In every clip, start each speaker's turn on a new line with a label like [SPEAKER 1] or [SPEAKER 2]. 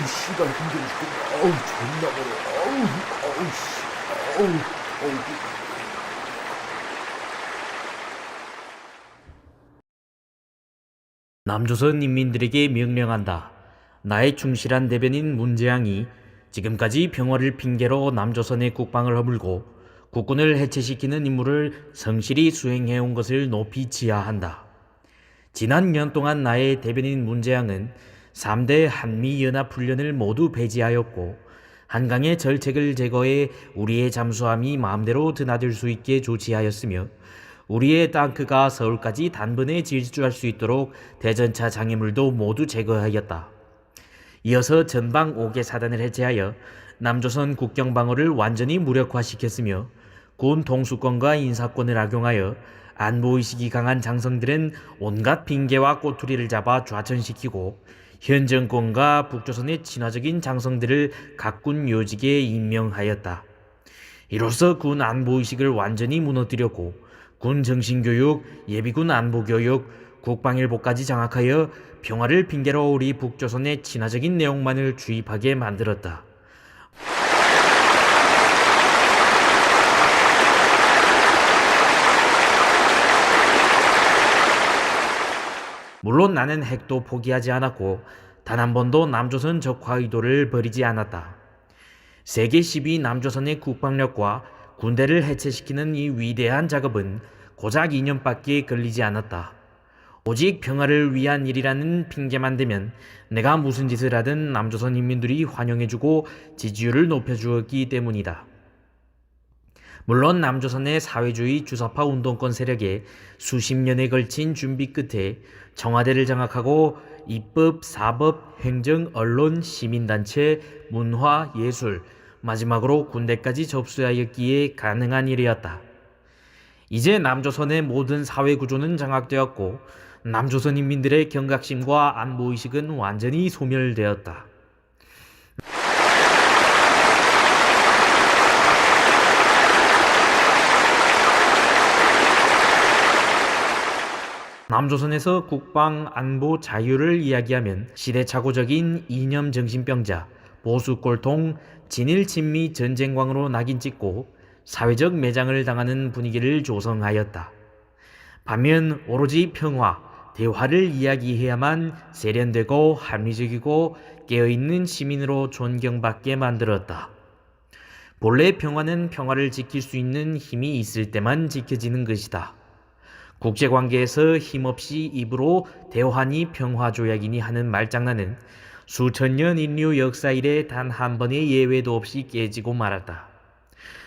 [SPEAKER 1] 씨발 힘들어 죽겠네. 어우 존나 멀어. 어우 씨. 어우.
[SPEAKER 2] 남조선 인민들에게 명령한다. 나의 충실한 대변인 문재양이 지금까지 평화를 핑계로 남조선의 국방을 허물고 국군을 해체시키는 임무를 성실히 수행해온 것을 높이 지하한다. 지난 년 동안 나의 대변인 문재양은 3대 한미연합훈련을 모두 배제하였고 한강의 절책을 제거해 우리의 잠수함이 마음대로 드나들 수 있게 조치하였으며 우리의 땅크가 서울까지 단번에 질주할 수 있도록 대전차 장애물도 모두 제거하였다. 이어서 전방 5개 사단을 해체하여 남조선 국경 방어를 완전히 무력화시켰으며 군 통수권과 인사권을 악용하여 안보의식이 강한 장성들은 온갖 핑계와 꼬투리를 잡아 좌천시키고 현 정권과 북조선의 친화적인 장성들을 각군 요직에 임명하였다. 이로써 군 안보의식을 완전히 무너뜨렸고 군 정신교육, 예비군 안보교육, 국방일보까지 장악하여 평화를 핑계로 우리 북조선의 친화적인 내용만을 주입하게 만들었다. 물론 나는 핵도 포기하지 않았고 단 한 번도 남조선 적화 의도를 버리지 않았다. 세계 10위 남조선의 국방력과 군대를 해체시키는 이 위대한 작업은 고작 2년밖에 걸리지 않았다. 오직 평화를 위한 일이라는 핑계만 대면 내가 무슨 짓을 하든 남조선 인민들이 환영해주고 지지율을 높여주었기 때문이다. 물론 남조선의 사회주의 주사파 운동권 세력에 수십 년에 걸친 준비 끝에 청와대를 장악하고 입법, 사법, 행정, 언론, 시민단체, 문화, 예술, 마지막으로 군대까지 접수하였기에 가능한 일이었다. 이제 남조선의 모든 사회구조는 장악되었고 남조선 인민들의 경각심과 안보의식은 완전히 소멸되었다. 남조선에서 국방, 안보, 자유를 이야기하면 시대착오적인 이념 정신병자, 보수꼴통, 진일친미 전쟁광으로 낙인 찍고 사회적 매장을 당하는 분위기를 조성하였다. 반면 오로지 평화, 대화를 이야기해야만 세련되고 합리적이고 깨어있는 시민으로 존경받게 만들었다. 본래 평화는 평화를 지킬 수 있는 힘이 있을 때만 지켜지는 것이다. 국제관계에서 힘없이 입으로 대화니 평화조약이니 하는 말장난은 수천 년 인류 역사 이래 단 한 번의 예외도 없이 깨지고 말았다.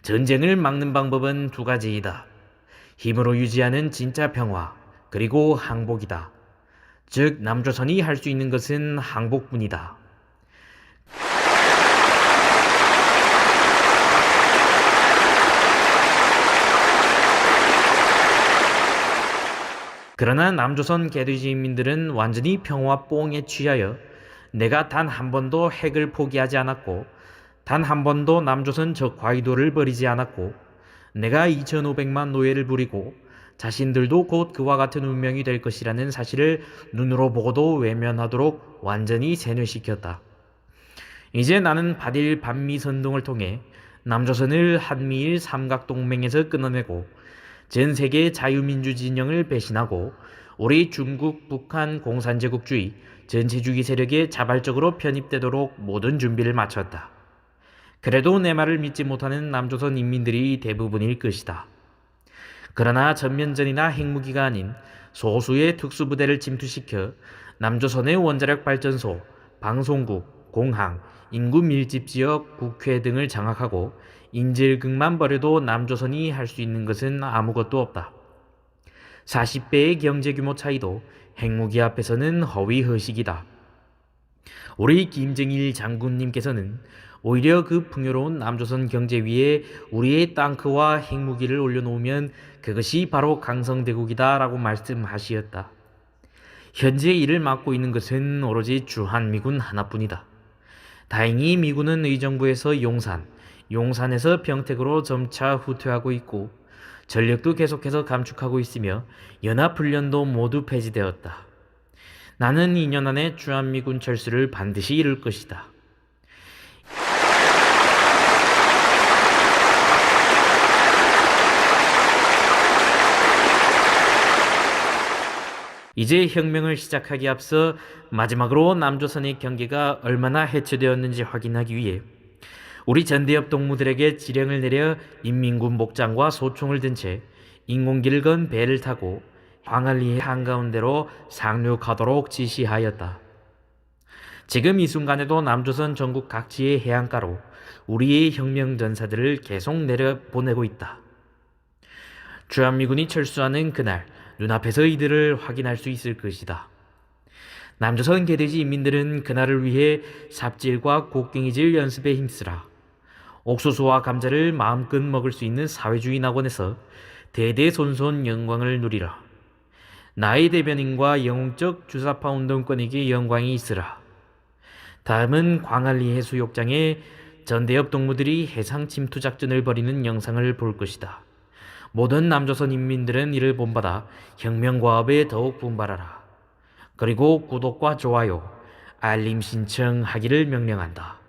[SPEAKER 2] 전쟁을 막는 방법은 두 가지이다. 힘으로 유지하는 진짜 평화, 그리고 항복이다. 즉 남조선이 할 수 있는 것은 항복뿐이다. 그러나 남조선 개돼지인민들은 완전히 평화 뽕에 취하여 내가 단 한 번도 핵을 포기하지 않았고 단 한 번도 남조선 적과의도를 버리지 않았고 내가 2,500만 노예를 부리고 자신들도 곧 그와 같은 운명이 될 것이라는 사실을 눈으로 보고도 외면하도록 완전히 세뇌시켰다. 이제 나는 반일 반미 선동을 통해 남조선을 한미일 삼각동맹에서 끊어내고 전 세계 자유민주 진영을 배신하고 우리 중국, 북한 공산제국주의, 전체주의 세력에 자발적으로 편입되도록 모든 준비를 마쳤다. 그래도 내 말을 믿지 못하는 남조선 인민들이 대부분일 것이다. 그러나 전면전이나 핵무기가 아닌 소수의 특수부대를 침투시켜 남조선의 원자력 발전소, 방송국, 공항, 인구 밀집지역, 국회 등을 장악하고 인질극만 벌여도 남조선이 할 수 있는 것은 아무것도 없다. 40배의 경제규모 차이도 핵무기 앞에서는 허위허식이다. 우리 김정일 장군님께서는 오히려 그 풍요로운 남조선 경제 위에 우리의 땅크와 핵무기를 올려놓으면 그것이 바로 강성대국이다 라고 말씀하시었다. 현재 이를 맡고 있는 것은 오로지 주한미군 하나뿐이다. 다행히 미군은 의정부에서 용산에서 평택으로 점차 후퇴하고 있고 전력도 계속해서 감축하고 있으며 연합훈련도 모두 폐지되었다. 나는 2년 안에 주한미군 철수를 반드시 이룰 것이다. 이제 혁명을 시작하기에 앞서 마지막으로 남조선의 경계가 얼마나 해체되었는지 확인하기 위해 우리 전대협 동무들에게 지령을 내려 인민군 목장과 소총을 든 채 인공기를 건 배를 타고 광안리 한가운데로 상륙하도록 지시하였다. 지금 이 순간에도 남조선 전국 각지의 해안가로 우리의 혁명 전사들을 계속 내려보내고 있다. 주한미군이 철수하는 그날 눈앞에서 이들을 확인할 수 있을 것이다. 남조선 개돼지 인민들은 그날을 위해 삽질과 곡괭이질 연습에 힘쓰라. 옥수수와 감자를 마음껏 먹을 수 있는 사회주의 낙원에서 대대손손 영광을 누리라. 나의 대변인과 영웅적 주사파 운동권에게 영광이 있으라. 다음은 광안리 해수욕장에 전대협 동무들이 해상 침투 작전을 벌이는 영상을 볼 것이다. 모든 남조선 인민들은 이를 본받아 혁명과업에 더욱 분발하라. 그리고 구독과 좋아요, 알림 신청하기를 명령한다.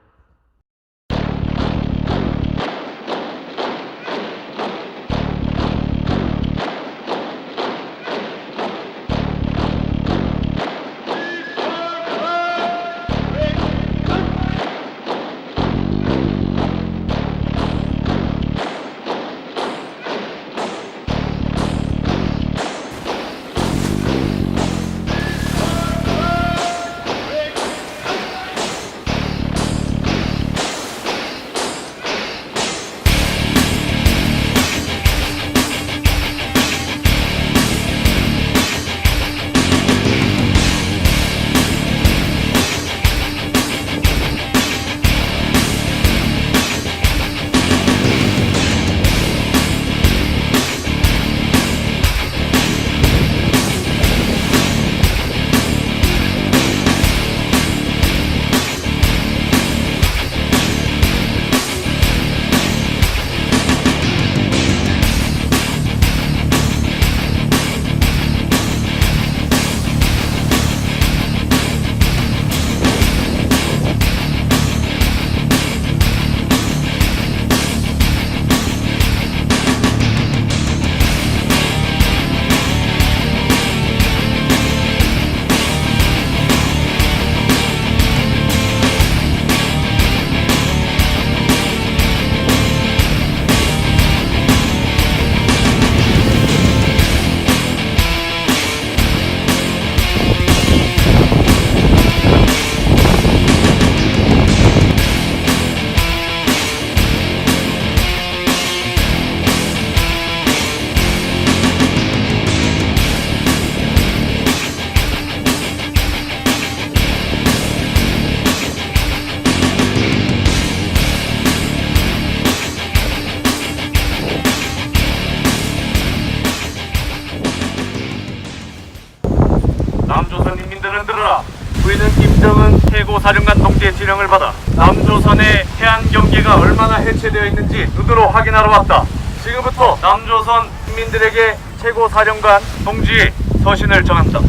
[SPEAKER 3] 남조선 인민들은 들으라. 우리는 김정은 최고사령관 동지의 지령을 받아 남조선의 해안 경계가 얼마나 해체되어 있는지 눈으로 확인하러 왔다. 지금부터 남조선 인민들에게 최고사령관 동지의 서신을 정한다.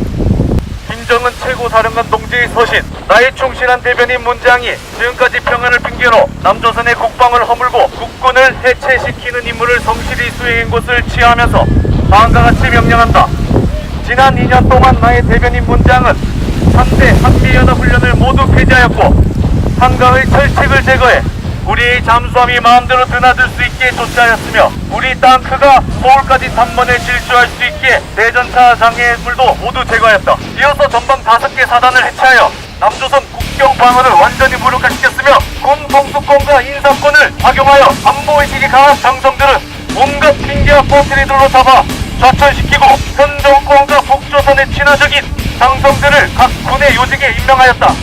[SPEAKER 3] 김정은 최고사령관 동지의 서신. 나의 충실한 대변인 문장이 지금까지 평안을 핑계로 남조선의 국방을 허물고 국군을 해체시키는 임무를 성실히 수행한 것을 취하하면서 다음과 같이 명령한다. 지난 2년 동안 나의 대변인 문장은 3대 한미연합훈련을 모두 폐지하였고 한강의 철책을 제거해 우리의 잠수함이 마음대로 드나들 수 있게 조치하였으며 우리 땅크가 서울까지 단번에 질주할 수 있게 대전차 장애물도 모두 제거하였다. 이어서 전방 5개 사단을 해체하여 남조선 국경 방어를 완전히 무력화시켰으며 군 통수권과 인사권을 악용하여 안보의식이 강한 장성들은 온갖 핑계와 꼬투리들로 잡아 좌천시키고 현 정권과 북조선의 친화적인 장성들을 각 군의 요직에 임명하였다.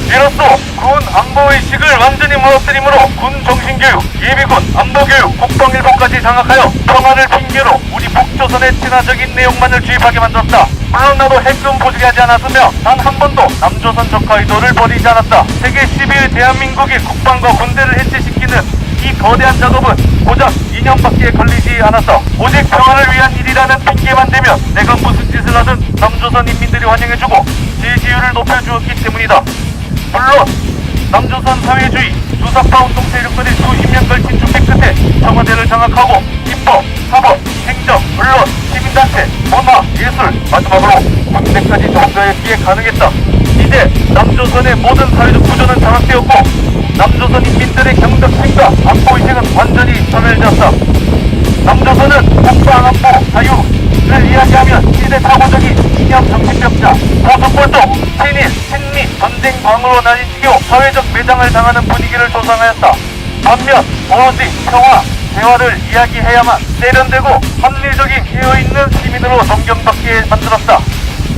[SPEAKER 3] 이로써 군 안보의식을 완전히 무너뜨리므로 군 정신교육, 예비군, 안보교육, 국방일보까지 장악하여 평화를 핑계로 우리 북조선의 친화적인 내용만을 주입하게 만들었다. 물론 나도 핵금 보직하지 않았으며 단 한 번도 남조선 적화 의도를 벌이지 않았다. 세계 10일 대한민국의 국방과 군대를 해체시키는 이 거대한 작업은 고작 2년밖에 걸리지 않았다. 오직 평화를 위한 일이라는 핑계만 대면 내가 무슨 짓을 하든 남조선 인민들이 환영해주고 지지율을 높여주었기 때문이다. 물론 남조선 사회주의 주사파 운동 세력들이 수십 년 걸친 준비 끝에 청와대를 장악하고 입법, 사법, 행정, 언론, 시민단체, 문화, 예술, 마지막으로 군대까지 정부했기에 가능했다. 이제 남조선의 모든 사회적 구조는 장악되었고 남조선 인민들의 경덕심과 안보의식은 완전히 전멸되었다. 남조선은 국방안보 자유를 이야기하면 시대착오적인 이념 정신병자, 보수골독, 친일, 친미, 전쟁광으로 나뉘치고 사회적 매장을 당하는 분위기를 조성하였다. 반면 오로지 평화, 대화를 이야기해야만 세련되고 합리적인 깨어있는 시민으로 존경받게 만들었다.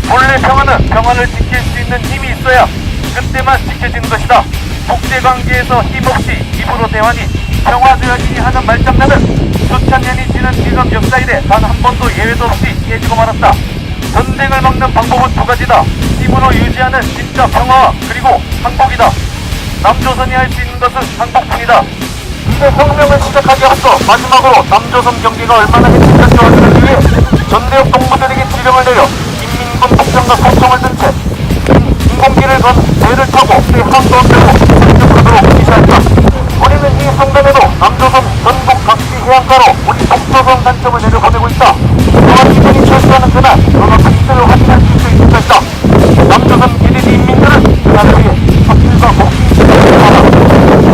[SPEAKER 3] 본래 평화는 평화를 지킬 수 있는 힘이 있어야 그때만 지켜지는 것이다. 국제관계에서 힘없이 입으로 대화니 평화되어지니 하는 말장난은 수천 년이 지난 지금 역사이래 단 한 번도 예외도 없이 깨지고 말았다. 전쟁을 막는 방법은 두 가지다. 힘으로 유지하는 진짜 평화와 그리고 항복이다. 남조선이 할 수 있는 것은 항복뿐이다. 이제 혁명을 시작하기 앞서 마지막으로 남조선 경기가 얼마나 해치는지 확인하기 위해 전대역 동무들에게 지령을 내려 인민군 복장과 소총을 든 채 인공기를 건 배를 타고 해항도로 공격하도록 지시한다. 우리는 이 순간에도 남조선 전국 각지 해안가로 우리 북조선 단청을 내려보내고 있다. 또한 이들이 철수하는 그날 너가 국세를 확인할 수 있을 것이다. 남조선 기대지 인민들은 그날을 위해 확실과 복싱을 하라.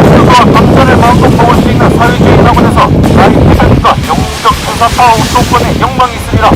[SPEAKER 3] 스스로와 감사를 마음껏 먹을 수 있는 사회주의 낙원에서 나의 태극과 영웅적 군사파워 운동권의 영광이 있으리라.